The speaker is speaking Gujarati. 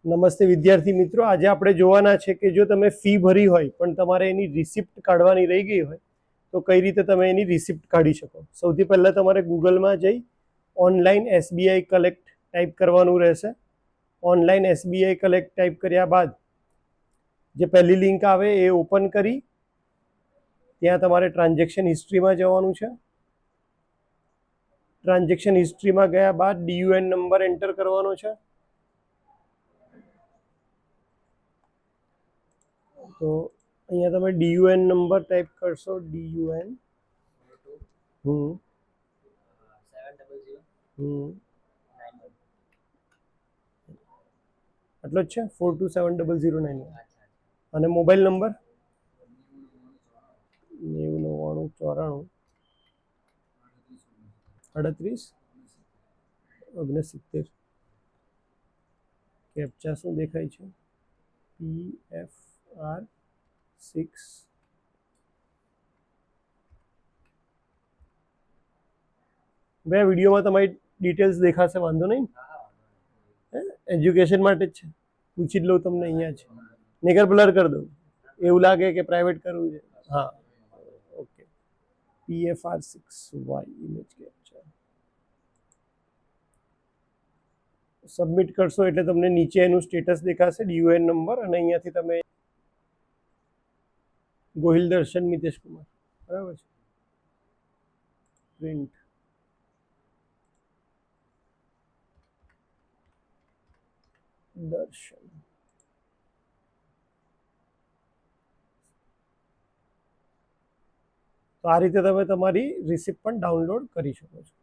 નમસ્તે વિદ્યાર્થી મિત્રો, આજે આપણે જોવાના છે કે જો તમે ફી ભરી હોય પણ તમારે એની રિસિપ્ટ કાઢવાની રહી ગઈ હોય તો કઈ રીતે તમે એની રિસિપ્ટ કાઢી શકો. સૌથી પહેલાં તમારે ગૂગલમાં જઈ ઓનલાઈન SBI કલેક્ટ ટાઈપ કરવાનું રહેશે. ઓનલાઈન SBI કલેક્ટ ટાઈપ કર્યા બાદ જે પહેલી લિંક આવે એ ઓપન કરી ત્યાં તમારે ટ્રાન્ઝેક્શન હિસ્ટ્રીમાં જવાનું છે. ટ્રાન્ઝેક્શન હિસ્ટ્રીમાં ગયા બાદ DUN નંબર એન્ટર કરવાનો છે. તો અહીંયા તમે DUN નંબર ટાઈપ કરશો. DUN આટલો જ છે. 427009 અને મોબાઈલ નંબર 909994 38 69. કેપ્ચા શું દેખાય છે? PFR6. બે વિડીયોમાં તમારી ડિટેલ્સ દેખાશે, વાંધો નહીં. એજ્યુકેશન માટે જ છે, પૂછી જ લઉં તમને. અહીંયા છે, નહીતર બ્લર કરી દઉં, એવું લાગે કે પ્રાઇવેટ કરવું છે. હા, okay. PFR6Y image capture submit કરશો એટલે તમને નીચે એનું સ્ટેટસ દેખાશે, DUN નંબર, અને અહીંયાથી તમે ગોહિલ દર્શન મિતેશ કુમાર, બરાબર છે. પ્રિન્ટ દર્શન. તો આ રીતે તમે તમારી રિસિપ્ટ પણ ડાઉનલોડ કરી શકો છો.